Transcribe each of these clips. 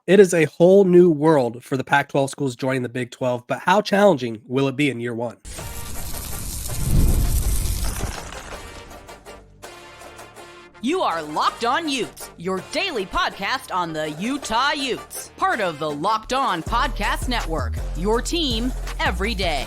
It is a whole new world for the Pac-12 schools joining the Big 12, but how challenging will it be in year one? You are Locked On Utes, your daily podcast on the Utah Utes. Part of the Locked On Podcast Network, your team every day.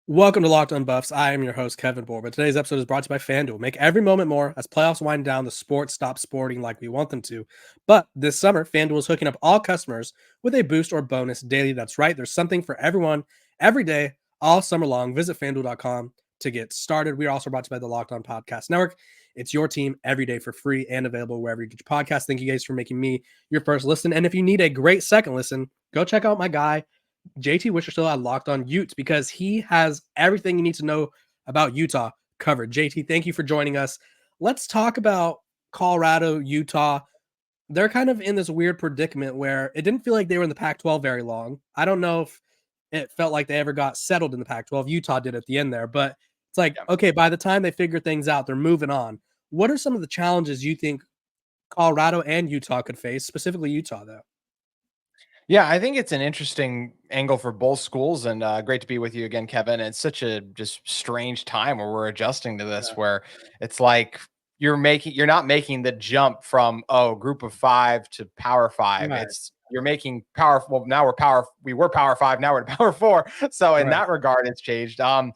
Welcome to Locked On Buffs. I am your host, Kevin Borba. Today's episode is brought to you by FanDuel. Make every moment more as playoffs wind down, the sports stop sporting like we want them to. But this summer, FanDuel is hooking up all customers with a boost or bonus daily. That's right. There's something for everyone every day, all summer long. Visit FanDuel.com to get started. We are also brought to you by the Locked On Podcast Network. It's your team every day for free and available wherever you get your podcast. Thank you guys for making me your first listen. And if you need a great second listen, go check out my guy, JT Wistrcill at Locked On Utes, because he has everything you need to know about Utah covered. JT, thank you for joining us. Let's talk about Colorado, Utah. They're kind of in this weird predicament where it didn't feel like they were in the Pac-12 very long. I don't know if it felt like they ever got settled in the Pac-12. Utah did at the end there, but it's like, okay, by the time they figure things out, they're moving on. What are some of the challenges you think Colorado and Utah could face, specifically Utah, though? Yeah, I think it's an interesting angle for both schools, and great to be with you again, Kevin. It's such a just strange time where we're adjusting to this, where it's like you're not making the jump from group of five to power five. Right. You're making power. Well, now we were power five, now we're power four. So in that regard, it's changed. I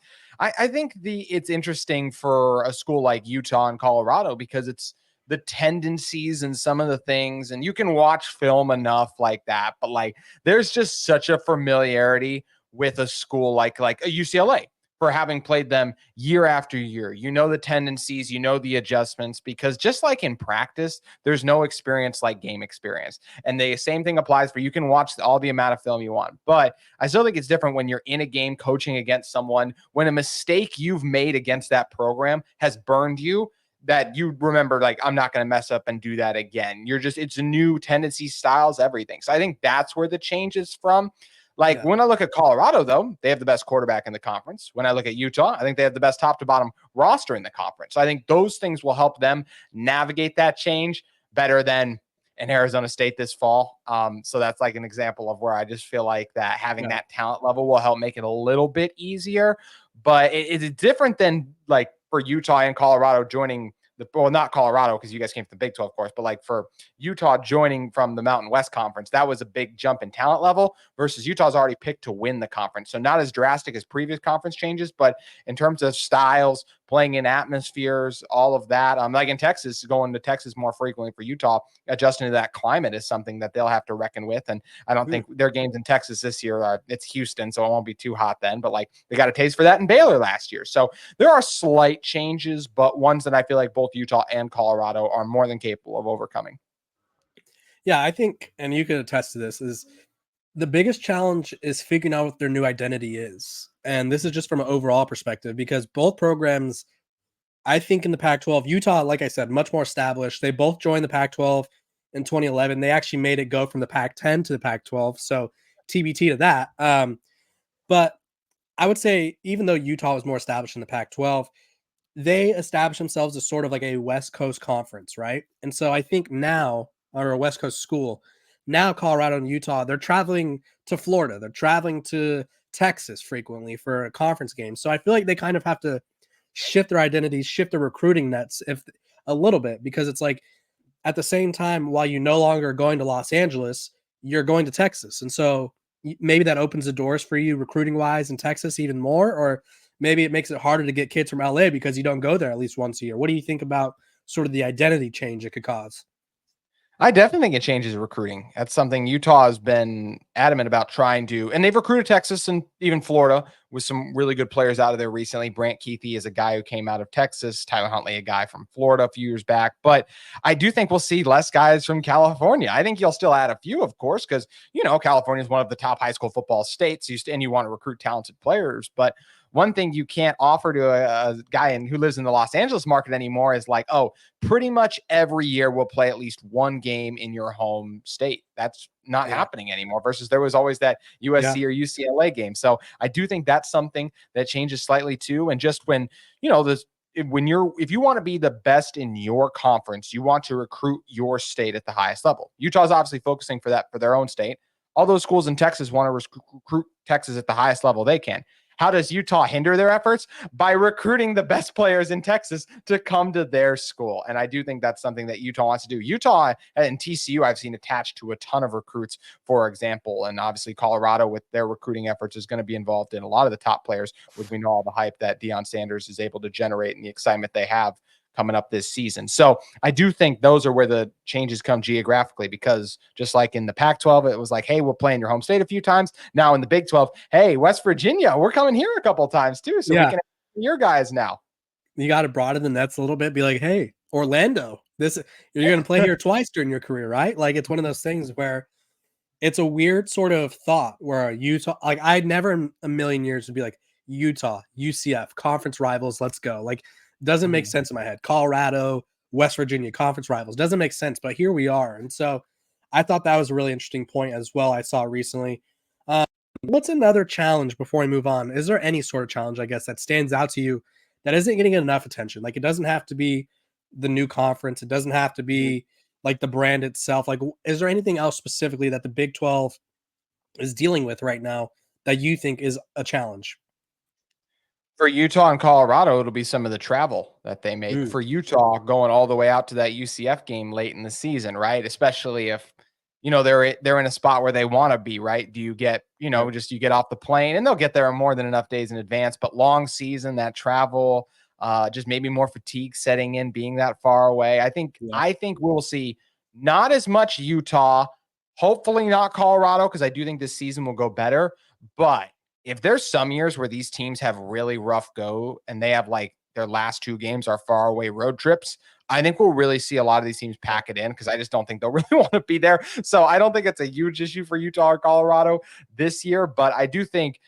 think it's interesting for a school like Utah and Colorado because it's the tendencies and some of the things, and you can watch film enough like that, but like there's just such a familiarity with a school like a UCLA for having played them year after year. You know the tendencies, you know the adjustments, because just like in practice, there's no experience like game experience. And the same thing applies for, you can watch all the amount of film you want, but I still think it's different when you're in a game coaching against someone, when a mistake you've made against that program has burned you, that you remember, like, I'm not going to mess up and do that again. It's a new tendency, styles, everything. So I think that's where the change is from. When I look at Colorado, though, they have the best quarterback in the conference. When I look at Utah, I think they have the best top to bottom roster in the conference. So I think those things will help them navigate that change better than in Arizona State this fall. So that's like an example of where I just feel like that having that talent level will help make it a little bit easier. But it's different than like for Utah and Colorado joining not Colorado, because you guys came from the Big 12, of course, but like for Utah joining from the Mountain West Conference, that was a big jump in talent level versus Utah's already picked to win the conference. So not as drastic as previous conference changes, but in terms of styles, playing in atmospheres, all of that. Like in Texas, going to Texas more frequently for Utah, adjusting to that climate is something that they'll have to reckon with. And I don't think their games in Texas this year, it's Houston, so it won't be too hot then, but like they got a taste for that in Baylor last year. So there are slight changes, but ones that I feel like both Utah and Colorado are more than capable of overcoming. Yeah, I think, and you can attest to this, is the biggest challenge is figuring out what their new identity is. And this is just from an overall perspective, because both programs, I think in the Pac-12, Utah, like I said, much more established. They both joined the Pac-12 in 2011. They actually made it go from the Pac-10 to the Pac-12. So TBT to that. But I would say, even though Utah was more established in the Pac-12, they established themselves as sort of like a West Coast conference, right? And so I think now, or a West Coast school, now Colorado and Utah, they're traveling to Florida. They're traveling to Texas frequently for a conference game. So I feel like they kind of have to shift their identities, shift their recruiting nets a little bit, because it's like at the same time, while you no longer are going to Los Angeles, you're going to Texas. And so maybe that opens the doors for you recruiting wise in Texas even more, or maybe it makes it harder to get kids from LA because you don't go there at least once a year. What do you think about sort of the identity change it could cause? I definitely think it changes recruiting. That's something Utah has been adamant about trying to, and they've recruited Texas and even Florida with some really good players out of there recently. Brant Keithy is a guy who came out of Texas. Tyler Huntley, a guy from Florida a few years back. But I do think we'll see less guys from California. I think you'll still add a few, of course, because, California is one of the top high school football states, and you want to recruit talented players. But one thing you can't offer to a guy who lives in the Los Angeles market anymore is like, pretty much every year we'll play at least one game in your home state. That's not happening anymore, versus there was always that USC or UCLA game. So I do think that's something that changes slightly too. And just when, if you want to be the best in your conference, you want to recruit your state at the highest level. Utah's obviously focusing for that for their own state. All those schools in Texas want to recruit Texas at the highest level they can. How does Utah hinder their efforts? By recruiting the best players in Texas to come to their school. And I do think that's something that Utah wants to do. Utah and TCU, I've seen attached to a ton of recruits, for example. And obviously Colorado with their recruiting efforts is going to be involved in a lot of the top players, which we know all the hype that Deion Sanders is able to generate and the excitement they have coming up this season. So I do think those are where the changes come geographically, because just like in the Pac-12, it was like, hey, we'll play in your home state a few times. Now in the Big 12, hey, West Virginia, we're coming here a couple of times too. So we can have your guys now. You got to broaden the nets a little bit. Be like, hey, Orlando, you're going to play here twice during your career, right? Like it's one of those things where it's a weird sort of thought where Utah, like I'd never in a million years would be like Utah, UCF, conference rivals, let's go. Like, doesn't make sense in my head. Colorado, West Virginia, conference rivals. Doesn't make sense, but here we are. And so I thought that was a really interesting point as well I saw recently. What's another challenge before we move on? Is there any sort of challenge, I guess, that stands out to you that isn't getting enough attention? Like it doesn't have to be the new conference. It doesn't have to be like the brand itself. Like, is there anything else specifically that the Big 12 is dealing with right now that you think is a challenge? For Utah and Colorado, it'll be some of the travel that they make. For Utah, going all the way out to that UCF game late in the season, right? Especially if, they're in a spot where they want to be, right? Do you get, just you get off the plane, and they'll get there more than enough days in advance, but long season, that travel, just maybe more fatigue setting in, being that far away. I think we'll see not as much Utah, hopefully not Colorado, because I do think this season will go better, but if there's some years where these teams have really rough go and they have like their last two games are far away road trips, I think we'll really see a lot of these teams pack it in, because I just don't think they'll really want to be there. So I don't think it's a huge issue for Utah or Colorado this year, but I do think,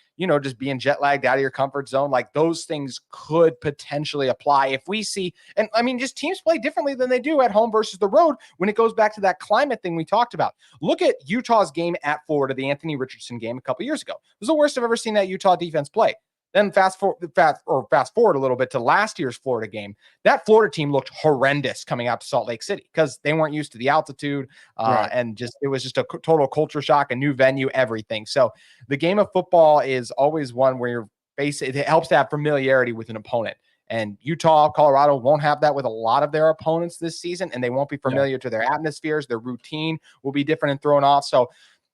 just being jet lagged out of your comfort zone, like those things could potentially apply if we see, and I mean, just teams play differently than they do at home versus the road when it goes back to that climate thing we talked about. Look at Utah's game at Florida, the Anthony Richardson game a couple years ago. It was the worst I've ever seen that Utah defense play. Then fast forward a little bit to last year's Florida game. That Florida team looked horrendous coming out to Salt Lake City because they weren't used to the altitude, and just it was just a total culture shock, a new venue, everything. So the game of football is always one where it helps to have familiarity with an opponent. And Utah, Colorado won't have that with a lot of their opponents this season, and they won't be familiar to their atmospheres. Their routine will be different and thrown off. So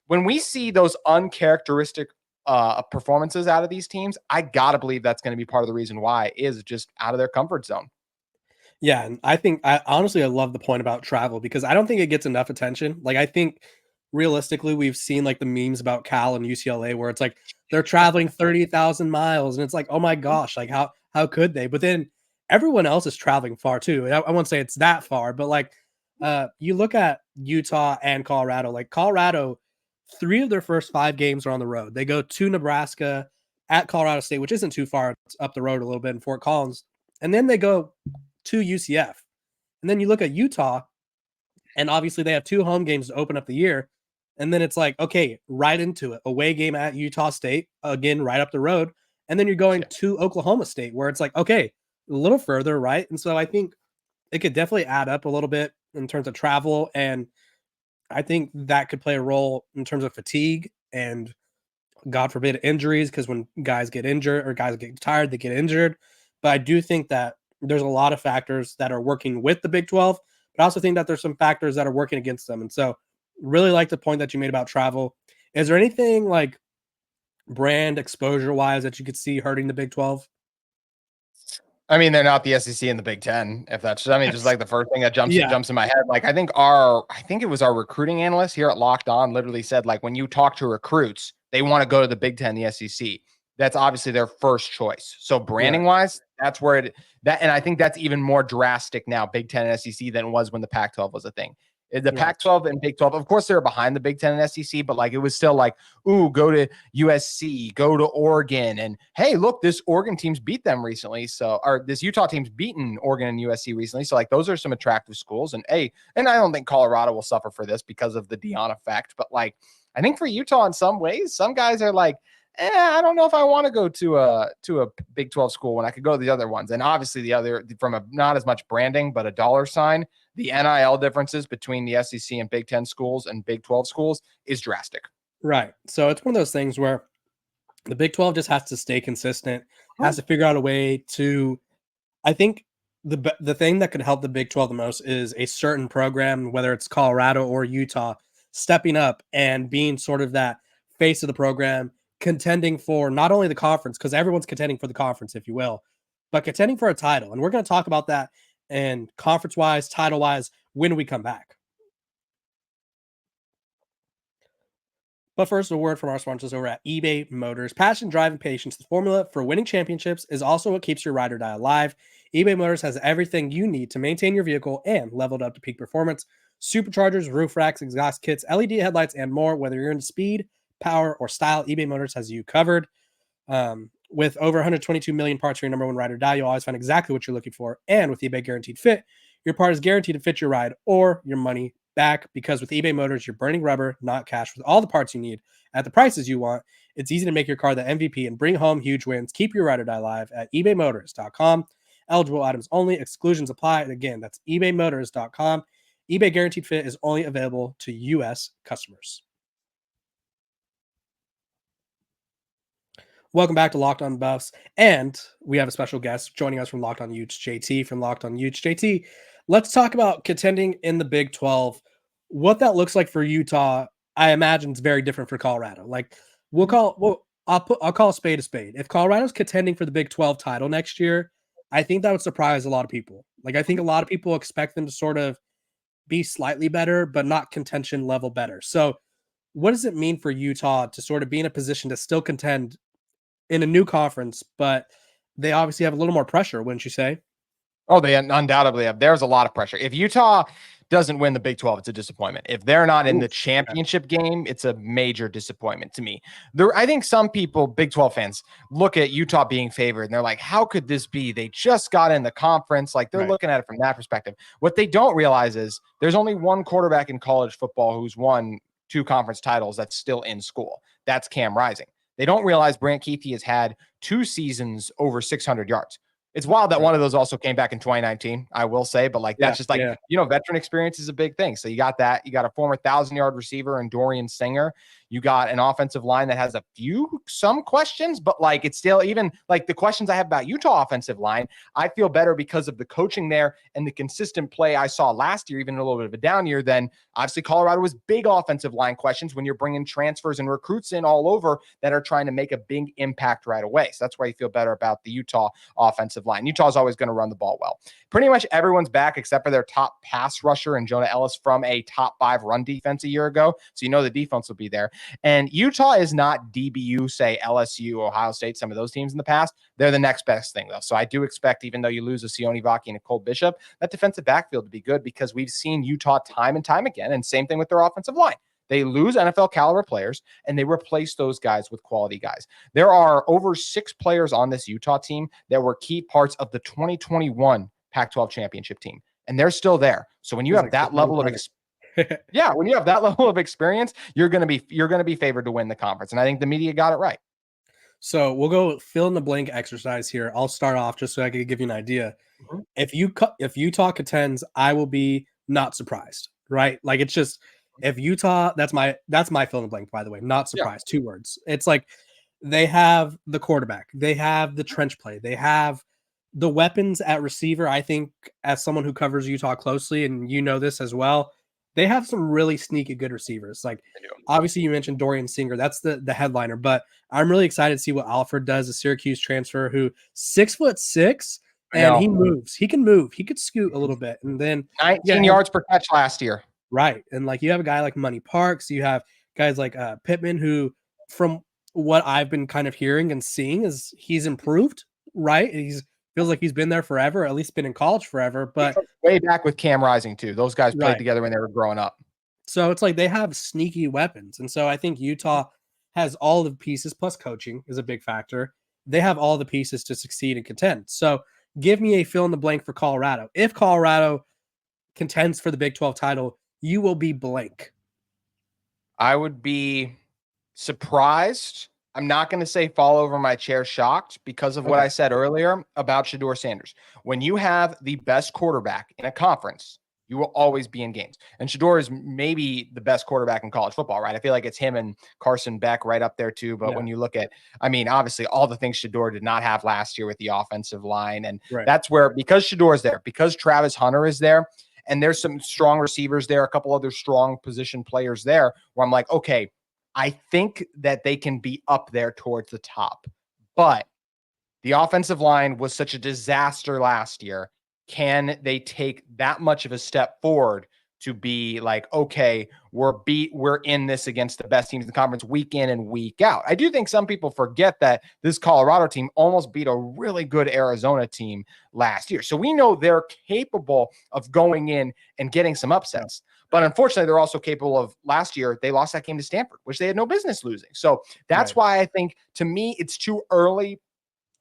when we see those uncharacteristic performances out of these teams, I gotta believe that's going to be part of the reason why is just out of their comfort zone. Yeah, and I honestly love the point about travel, because I don't think it gets enough attention. Like I think realistically, we've seen like the memes about Cal and UCLA where it's like they're traveling 30,000 miles, and it's like, oh my gosh, like how could they? But then everyone else is traveling far too. I won't say it's that far, but like you look at Utah and Colorado. Like Colorado, 3 of their first 5 games are on the road. They go to Nebraska, at Colorado State, which isn't too far, it's up the road a little bit in Fort Collins, and then they go to UCF. And then you look at Utah, and obviously they have 2 home games to open up the year, and then it's like, okay, right into it. Away game at Utah State, again, right up the road, and then you're going to Oklahoma State, where it's like, okay, a little further, right? And so I think it could definitely add up a little bit in terms of travel, and I think that could play a role in terms of fatigue and, God forbid, injuries, because when guys get injured or guys get tired, they get injured. But I do think that there's a lot of factors that are working with the Big 12, but I also think that there's some factors that are working against them. And so really like the point that you made about travel. Is there anything like brand exposure wise that you could see hurting the Big 12? I mean, they're not the SEC and the Big Ten. If that's, just like the first thing that jumps in my head. Like I think it was our recruiting analyst here at Locked On literally said, like, when you talk to recruits, they want to go to the Big Ten, the SEC. That's obviously their first choice. So branding wise, that's where and I think that's even more drastic now, Big Ten and SEC, than it was when the Pac-12 was a thing. The Pac-12 and Big 12, of course, they're behind the Big Ten and SEC, but like it was still like, ooh, go to USC, go to Oregon, and hey, look, this Oregon team's beat them recently. So, or this Utah team's beaten Oregon and USC recently. So, like, those are some attractive schools. And hey, and I don't think Colorado will suffer for this because of the Deion effect. But like, I think for Utah, in some ways, some guys are like, I don't know if I want to go to a Big 12 school when I could go to the other ones. And obviously the other, from a not as much branding, but a dollar sign, the NIL differences between the SEC and Big 10 schools and Big 12 schools is drastic. Right. So it's one of those things where the Big 12 just has to stay consistent, has to figure out a way to, I think the thing that could help the Big 12 the most is a certain program, whether it's Colorado or Utah, stepping up and being sort of that face of the program, contending for not only the conference, because everyone's contending for the conference, if you will, but contending for a title. And we're going to talk about that and conference-wise, title-wise, when we come back. But first, a word from our sponsors over at eBay Motors. Passion, drive, and patience, the formula for winning championships, is also what keeps your ride or die alive. eBay Motors has everything you need to maintain your vehicle and level it up to peak performance. Superchargers, roof racks, exhaust kits, LED headlights, and more. Whether you're into speed, power, or style, eBay Motors has you covered. With over 122 million parts for your number one ride or die, you'll always find exactly what you're looking for. And with eBay Guaranteed Fit, your part is guaranteed to fit your ride or your money back, because with eBay Motors, you're burning rubber, not cash. With all the parts you need at the prices you want, it's easy to make your car the MVP and bring home huge wins. Keep your ride or die alive at ebaymotors.com. Eligible items only. Exclusions apply. And again, that's ebaymotors.com. eBay Guaranteed Fit is only available to U.S. customers. Welcome back to Locked On Buffs, and we have a special guest joining us from Locked On Utes, JT from Locked On Utes. JT, let's talk about contending in the Big 12. What that looks like for Utah, I imagine it's very different for Colorado. Like I'll call a spade a spade. If Colorado's contending for the Big 12 title next year, I think that would surprise a lot of people. Like I think a lot of people expect them to sort of be slightly better, but not contention level better. So what does it mean for Utah to sort of be in a position to still contend in a new conference, but they obviously have a little more pressure, wouldn't you say? Oh, they undoubtedly have. There's a lot of pressure. If Utah doesn't win the Big 12, it's a disappointment. If they're not in the championship game, it's a major disappointment to me. I think some people, Big 12 fans, look at Utah being favored and they're like, how could this be? They just got in the conference. Like they're looking at it from that perspective. What they don't realize is there's only one quarterback in college football who's won 2 conference titles that's still in school. That's Cam Rising. They don't realize Brant Kuithe has had 2 seasons over 600 yards. It's wild that one of those also came back in 2019, I will say, but like that's just like, veteran experience is a big thing. So you got that. You got a former 1,000-yard receiver in Dorian Singer. You got an offensive line that has some questions, but like it's still, even like the questions I have about Utah offensive line, I feel better because of the coaching there and the consistent play I saw last year, even a little bit of a down year, than obviously Colorado was big offensive line questions when you're bringing transfers and recruits in all over that are trying to make a big impact right away. So that's why you feel better about the Utah offensive line. Utah's always going to run the ball well. Pretty much everyone's back except for their top pass rusher and Jonah Ellis from a top 5 run defense a year ago. So the defense will be there. And Utah is not DBU, say LSU, Ohio State, some of those teams in the past. They're the next best thing, though. So I do expect, even though you lose a Sione Vaki and a Cole Bishop, that defensive backfield to be good, because we've seen Utah time and time again, and same thing with their offensive line. They lose NFL caliber players and they replace those guys with quality guys. There are over 6 players on this Utah team that were key parts of the 2021 Pac-12 championship team, and they're still there. So when you have that level of when you have that level of experience, you're going to be favored to win the conference. And I think the media got it right. So we'll go fill in the blank exercise here. I'll start off just so I can give you an idea. Mm-hmm. If Utah contends, I will be not surprised, right? Like it's just, if Utah, that's my fill in the blank, by the way, not surprised. 2 words. It's like they have the quarterback, they have the trench play, they have the weapons at receiver. I think, as someone who covers Utah closely, and you know this as well, they have some really sneaky good receivers. Like obviously you mentioned Dorian Singer, that's the headliner, but I'm really excited to see what Alfred does, a Syracuse transfer who 6'6", and he moves. He can move. He could scoot a little bit, and then 19 yards per catch last year. Right. And like you have a guy like Money Parks, you have guys like Pittman, who, from what I've been kind of hearing and seeing, is he's improved, right? Feels like he's been there forever, at least been in college forever. But way back with Cam Rising too. Those guys played together when they were growing up. So it's like they have sneaky weapons. And so I think Utah has all the pieces, plus coaching is a big factor. They have all the pieces to succeed and contend. So give me a fill in the blank for Colorado. If Colorado contends for the Big 12 title, you will be blank. I would be surprised. I'm not going to say fall over my chair shocked because of what I said earlier about Shedeur Sanders. When you have the best quarterback in a conference, you will always be in games. And Shedeur is maybe the best quarterback in college football, right? I feel like it's him and Carson Beck right up there too. But when you look at, I mean, obviously all the things Shedeur did not have last year with the offensive line. And that's where, because Shedeur is there, because Travis Hunter is there, and there's some strong receivers there, a couple other strong position players there, where I'm like, okay, I think that they can be up there towards the top. But the offensive line was such a disaster last year. Can they take that much of a step forward to be like, okay, we're in this against the best teams in the conference week in and week out? I do think some people forget that this Colorado team almost beat a really good Arizona team last year. So we know they're capable of going in and getting some upsets. But unfortunately, they're also capable of, last year, they lost that game to Stanford, which they had no business losing. So that's why I think, to me, it's too early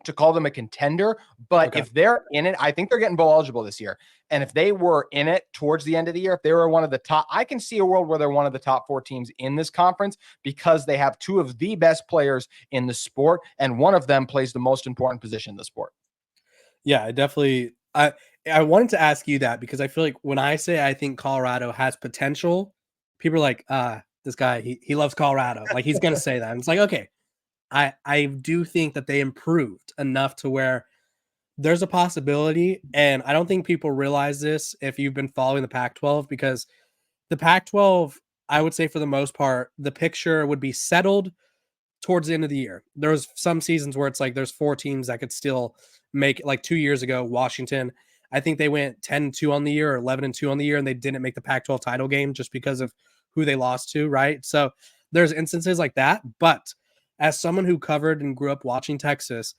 to call them a contender. But if they're in it, I think they're getting bowl eligible this year. And if they were in it towards the end of the year, if they were one of the top, I can see a world where they're one of the top 4 teams in this conference, because they have 2 of the best players in the sport, and one of them plays the most important position in the sport. Yeah, I wanted to ask you that, because I feel like when I say I think Colorado has potential, people are like, this guy, he loves Colorado. Like, he's going to say that. And it's like, okay, I do think that they improved enough to where there's a possibility. And I don't think people realize this if you've been following the Pac-12, because the Pac-12, I would say for the most part, the picture would be settled towards the end of the year. There was some seasons where it's like there's 4 teams that could still make it. Like 2 years ago, Washington, I think they went 10-2 on the year or 11-2 on the year, and they didn't make the Pac-12 title game just because of who they lost to, right? So there's instances like that. But as someone who covered and grew up watching Texas,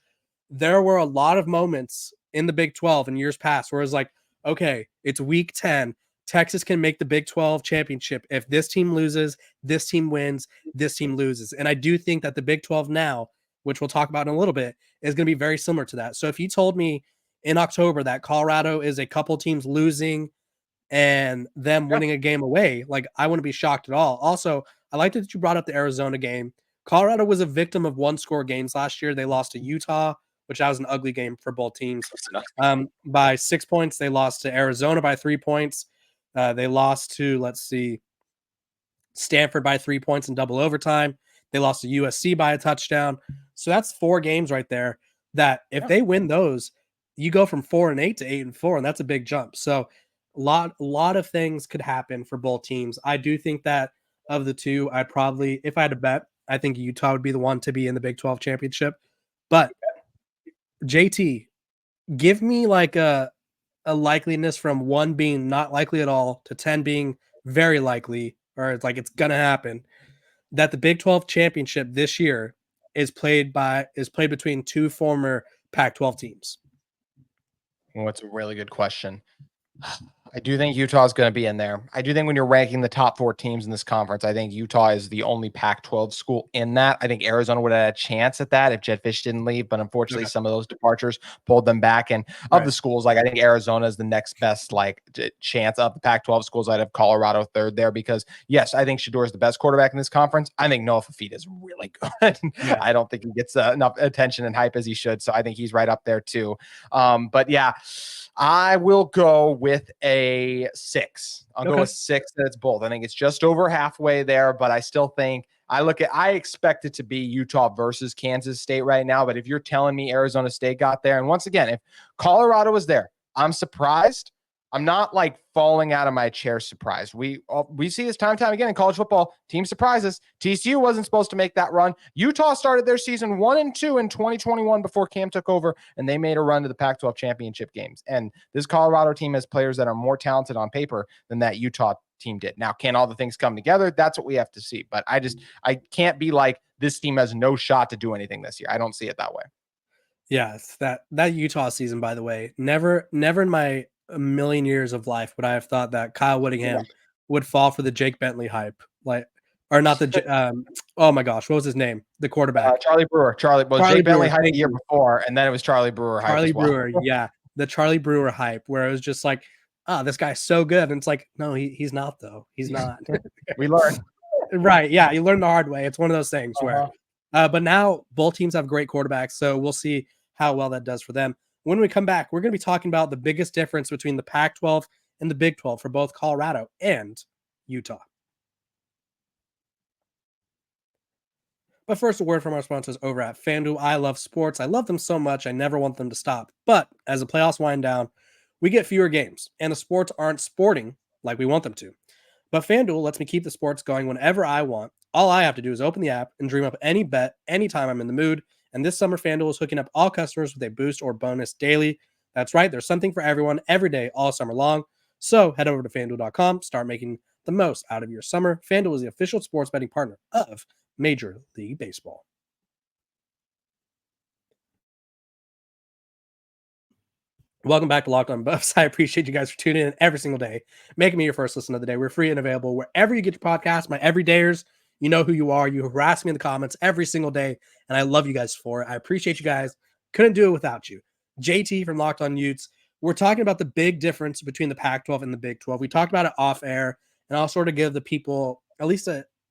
there were a lot of moments in the Big 12 in years past where it was like, okay, it's week 10. Texas can make the Big 12 championship. If this team loses, this team wins, this team loses. And I do think that the Big 12 now, which we'll talk about in a little bit, is going to be very similar to that. So if you told me in October that Colorado is a couple teams losing and them winning a game away, like, I wouldn't be shocked at all. Also, I like that you brought up the Arizona game. Colorado was a victim of 1-score games last year. They lost to Utah, which that was an ugly game for both teams. By 6 points. They lost to Arizona by 3 points. They lost to, Stanford by 3 points in double overtime. They lost to USC by a touchdown. So that's 4 games right there that if they win those, you go from 4-8 to 8-4, and that's a big jump. So a lot of things could happen for both teams. I do think that of the 2, I'd probably, if I had to bet, I think Utah would be the one to be in the Big 12 championship. But JT, give me like a likeliness from 1 being not likely at all to 10 being very likely, or it's like it's gonna happen, that the Big 12 championship this year is played between 2 former Pac-12 teams. Well, that's a really good question. I do think Utah is going to be in there. I do think when you're ranking the top 4 teams in this conference, I think Utah is the only Pac-12 school in that. I think Arizona would have had a chance at that if Jed Fish didn't leave, but unfortunately some of those departures pulled them back. And of the schools, like, I think Arizona is the next best chance of the Pac-12 schools. I'd have Colorado third there, because yes, I think Shedeur is the best quarterback in this conference. I think Noah Fafita is really good. I don't think he gets enough attention and hype as he should. So I think he's right up there too. But yeah, I will go with a 6. I'll go with 6. That it's both. I think it's just over halfway there, but I still think I expect it to be Utah versus Kansas State right now. But if you're telling me Arizona State got there, and once again, if Colorado was there, I'm surprised. I'm not like falling out of my chair surprised. We see this time and time again in college football. Team surprises. TCU wasn't supposed to make that run. Utah started their season 1-2 in 2021 before Cam took over, and they made a run to the Pac-12 championship games. And this Colorado team has players that are more talented on paper than that Utah team did. Now, can all the things come together? That's what we have to see. But I can't be like, this team has no shot to do anything this year. I don't see it that way. Yes, that Utah season, by the way, never in my a million years of life would I have thought that Kyle Whittingham would fall for the Jake Bentley hype, or not the oh my gosh, what was his name? The quarterback, Charlie Brewer. Jake Bentley hype the year before, and then it was Charlie Brewer hype. Charlie Brewer, yeah, the Charlie Brewer hype, where it was just like, this guy's so good, and it's like, no, he's not though. He's not. We learned, right? Yeah, you learn the hard way. It's one of those things where But now both teams have great quarterbacks, so we'll see how well that does for them. When we come back, we're going to be talking about the biggest difference between the Pac-12 and the Big 12 for both Colorado and Utah. But first, a word from our sponsors over at FanDuel. I love sports. I love them so much, I never want them to stop. But as the playoffs wind down, we get fewer games, and the sports aren't sporting like we want them to. But FanDuel lets me keep the sports going whenever I want. All I have to do is open the app and dream up any bet anytime I'm in the mood. And this summer, FanDuel is hooking up all customers with a boost or bonus daily. That's right, there's something for everyone every day, all summer long. So head over to FanDuel.com, start making the most out of your summer. FanDuel is the official sports betting partner of Major League Baseball. Welcome back to Locked On Buffs. I appreciate you guys for tuning in every single day, making me your first listen of the day. We're free and available wherever you get your podcast. My everydayers, you know who you are. You harass me in the comments every single day, and I love you guys for it. I appreciate you guys. Couldn't do it without you. JT from Locked On Utes. We're talking about the big difference between the Pac-12 and the Big 12. We talked about it off air, and I'll sort of give the people at least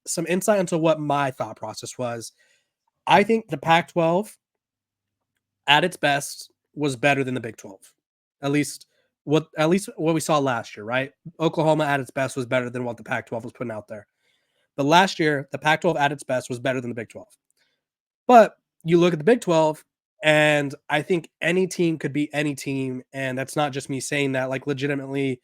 some insight into what my thought process was. I think the Pac-12 at its best was better than the Big 12. At least what we saw last year, right? Oklahoma at its best was better than what the Pac-12 was putting out there. But last year, the Pac-12 at its best was better than the Big 12. But you look at the Big 12, and I think any team could beat any team, and that's not just me saying that. Like, legitimately,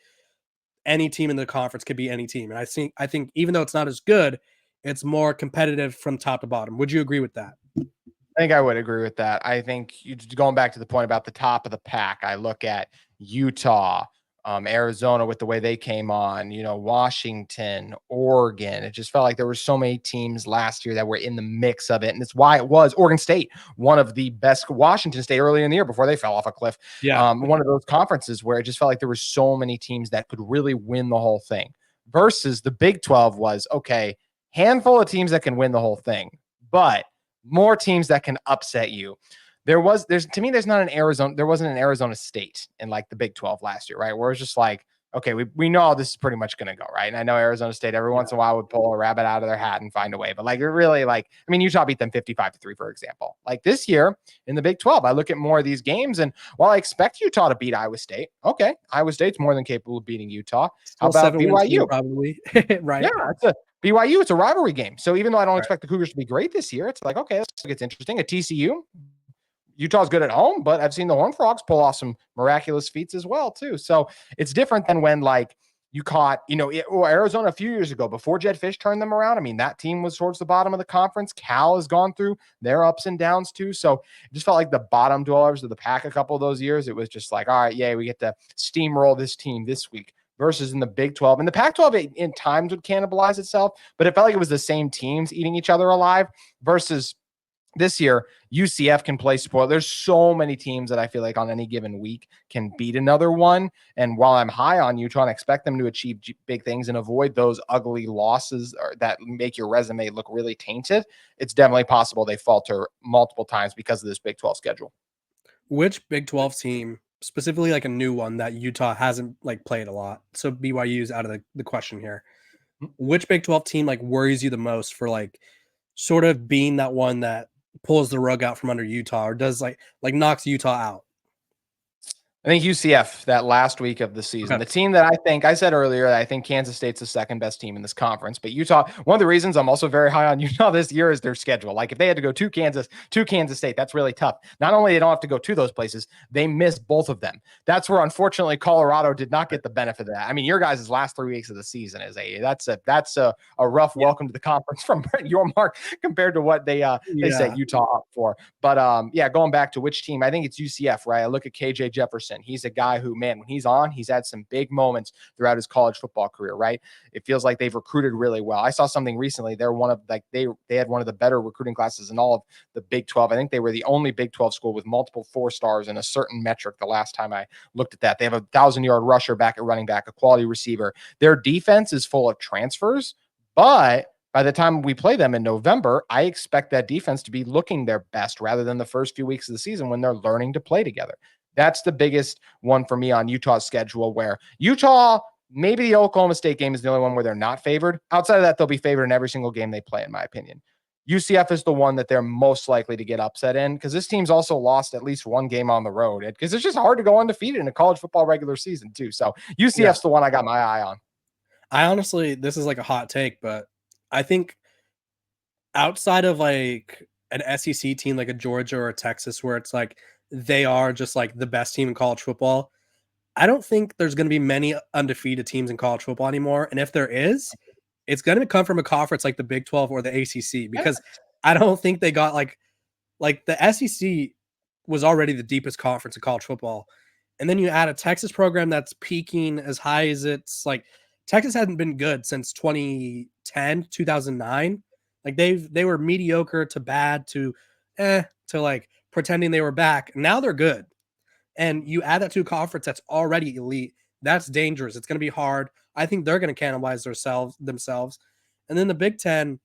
any team in the conference could beat any team. And I think even though it's not as good, it's more competitive from top to bottom. Would you agree with that? I think I would agree with that. I think going back to the point about the top of the pack, I look at Utah, Arizona with the way they came on, Washington, Oregon. It just felt like there were so many teams last year that were in the mix of it. And it's why it was Oregon State, one of the best, Washington State early in the year before they fell off a cliff. Yeah. One of those conferences where it just felt like there were so many teams that could really win the whole thing versus the Big 12 was, okay, handful of teams that can win the whole thing, but more teams that can upset you. There wasn't an Arizona State in like the Big 12 last year, right? Where it's just like, okay, we know how this is pretty much going to go, right? And I know Arizona State every once in a while would pull a rabbit out of their hat and find a way, but like, it really, like, I mean, Utah beat them 55-3, for example. Like this year in the Big 12, I look at more of these games, and while I expect Utah to beat Iowa State, okay, Iowa State's more than capable of beating Utah. How about BYU? Probably, right? Yeah, BYU, it's a rivalry game. So even though I don't expect the Cougars to be great this year, it's like, okay, this gets interesting. At TCU, Utah's good at home, but I've seen the Horned Frogs pull off some miraculous feats as well, too. So it's different than when, like, you caught, Arizona a few years ago before Jed Fish turned them around. I mean, that team was towards the bottom of the conference. Cal has gone through their ups and downs, too. So it just felt like the bottom dwellers of the pack a couple of those years. It was just like, all right, yay, we get to steamroll this team this week. Versus in the Big 12. And the Pac-12 in times would cannibalize itself, but it felt like it was the same teams eating each other alive versus this year, UCF can play spoil. There's so many teams that I feel like on any given week can beat another one. And while I'm high on Utah and expect them to achieve big things and avoid those ugly losses that make your resume look really tainted, it's definitely possible they falter multiple times because of this Big 12 schedule. Which Big 12 team, specifically like a new one that Utah hasn't like played a lot, so BYU is out of the question here, which Big 12 team like worries you the most for like sort of being that one that pulls the rug out from under Utah or does like knocks Utah out? I think UCF that last week of the season, the team that I said earlier, I think Kansas State's the second best team in this conference, but Utah, one of the reasons I'm also very high on Utah this year is their schedule. Like if they had to go to Kansas State, that's really tough. Not only they don't have to go to those places, they miss both of them. That's where unfortunately Colorado did not get the benefit of that. I mean, your guys' last 3 weeks of the season is that's a rough welcome to the conference from Brent Yormark compared to what they set Utah up for. But going back to which team, I think it's UCF, right? I look at KJ Jefferson. He's a guy who, man, when he's on, he's had some big moments throughout his college football career, right? It feels like they've recruited really well. I saw something recently. They're they had one of the better recruiting classes in all of the Big 12. I think they were the only Big 12 school with multiple 4-stars in a certain metric the last time I looked at that. They have a 1,000-yard rusher back at running back, a quality receiver. Their defense is full of transfers, but by the time we play them in November, I expect that defense to be looking their best rather than the first few weeks of the season when they're learning to play together. That's the biggest one for me on Utah's schedule, where Utah, maybe the Oklahoma State game is the only one where they're not favored. Outside of that, they'll be favored in every single game they play, in my opinion. UCF is the one that they're most likely to get upset in, because this team's also lost at least one game on the road, because it's just hard to go undefeated in a college football regular season too. So UCF's the one I got my eye on. I honestly, this is like a hot take, but I think outside of like an SEC team like a Georgia or a Texas, where it's like they are just like the best team in college football, I don't think there's going to be many undefeated teams in college football anymore. And if there is, it's going to come from a conference like the Big 12 or the ACC, because I don't think they got like the SEC was already the deepest conference in college football. And then you add a Texas program that's peaking as high as it's like Texas hasn't been good since 2010, 2009. Like they were mediocre to bad to like pretending they were back. Now they're good. And you add that to a conference that's already elite. That's dangerous. It's going to be hard. I think they're going to cannibalize themselves. And then the Big Ten,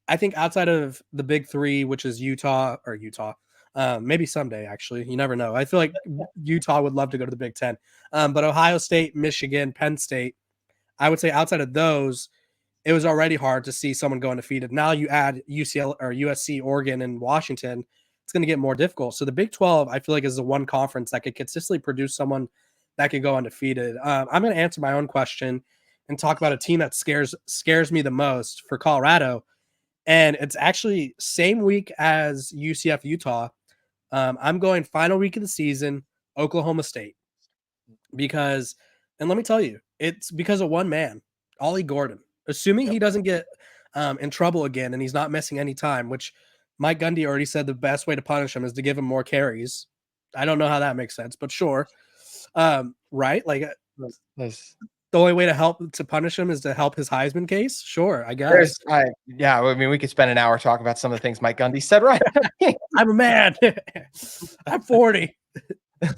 I think outside of the Big Three, which is Utah, maybe someday, actually. You never know. I feel like Utah would love to go to the Big Ten. But Ohio State, Michigan, Penn State, I would say outside of those, it was already hard to see someone go undefeated. Now you add UCLA or USC, Oregon, and Washington, it's going to get more difficult. So the Big 12, I feel like, is the one conference that could consistently produce someone that could go undefeated. I'm going to answer my own question and talk about a team that scares me the most for Colorado. And it's actually same week as UCF Utah. I'm going final week of the season, Oklahoma State. Because, and let me tell you, it's because of one man, Ollie Gordon. Assuming he doesn't get in trouble again and he's not missing any time, which Mike Gundy already said the best way to punish him is to give him more carries. I don't know how that makes sense, but sure. Right? Like the only way to punish him is to help his Heisman case. Sure, I guess. I mean, we could spend an hour talking about some of the things Mike Gundy said, right? I'm a man. I'm 40.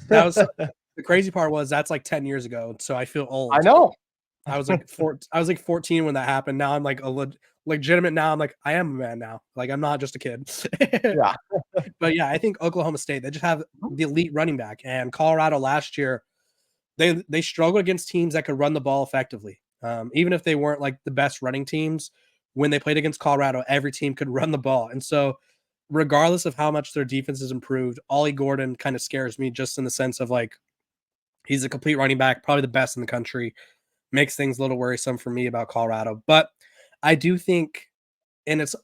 That was the crazy part was that's like 10 years ago. So I feel old. I know. I was like 14 when that happened. Now I'm like legitimate. Now I'm like, I am a man now. Like I'm not just a kid. Yeah. But yeah, I think Oklahoma State, they just have the elite running back, and Colorado last year, they struggled against teams that could run the ball effectively. Even if they weren't like the best running teams, when they played against Colorado, every team could run the ball. And so regardless of how much their defense has improved, Ollie Gordon kind of scares me just in the sense of like, he's a complete running back, probably the best in the country. Makes things a little worrisome for me about Colorado. But I do think, and it's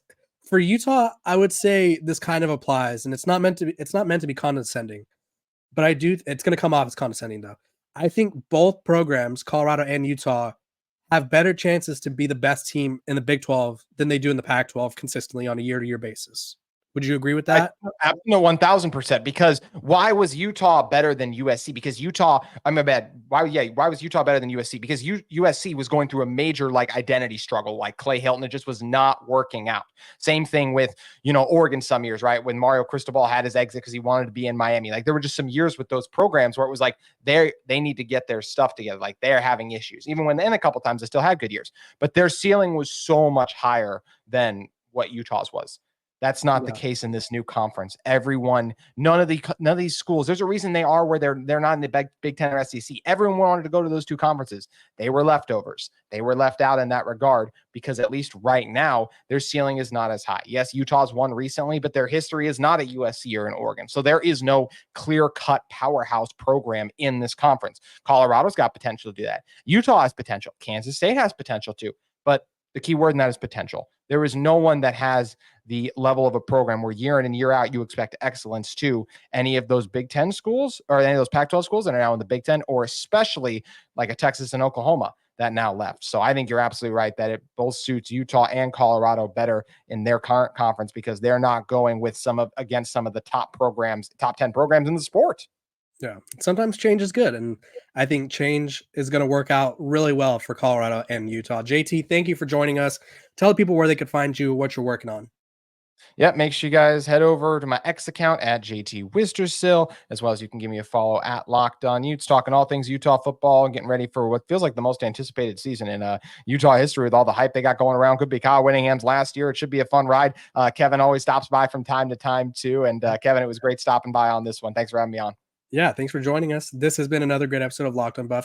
for Utah, I would say this kind of applies, and it's not meant to be condescending, but it's going to come off as condescending though. I think both programs, Colorado and Utah, have better chances to be the best team in the Big 12 than they do in the Pac-12 consistently on a year-to-year basis. Would you agree with that? No, 1,000%. Because why was Utah better than USC? Because why was Utah better than USC? Because USC was going through a major like identity struggle, like Clay Hilton. It just was not working out. Same thing with, Oregon some years, right? When Mario Cristobal had his exit because he wanted to be in Miami. Like there were just some years with those programs where it was like they need to get their stuff together. Like they're having issues. Even when a couple times they still had good years. But their ceiling was so much higher than what Utah's was. That's not the case in this new conference. None of these schools, there's a reason they are where they're not in the Big Ten or SEC. Everyone wanted to go to those two conferences. They were leftovers. They were left out in that regard because at least right now, their ceiling is not as high. Yes, Utah's won recently, but their history is not at USC or in Oregon. So there is no clear-cut powerhouse program in this conference. Colorado's got potential to do that. Utah has potential. Kansas State has potential too. But the key word in that is potential. There is no one that has the level of a program where year in and year out you expect excellence to any of those Big Ten schools or any of those Pac-12 schools that are now in the Big Ten, or especially like a Texas and Oklahoma that now left. So I think you're absolutely right that it both suits Utah and Colorado better in their current conference because they're not going with against some of the top 10 programs in the sport. Yeah, sometimes change is good, and I think change is going to work out really well for Colorado and Utah. JT, thank you for joining us. Tell people where they could find you, what you're working on. Yep, make sure you guys head over to my X account at JT Wistrcill, as well as you can give me a follow at Locked On Utes, talking all things Utah football and getting ready for what feels like the most anticipated season in Utah history with all the hype they got going around. Could be Kyle Whittingham's last year. It should be a fun ride. Kevin always stops by from time to time too. And Kevin, it was great stopping by on this one. Thanks for having me on. Yeah, thanks for joining us. This has been another great episode of Locked On Buffs.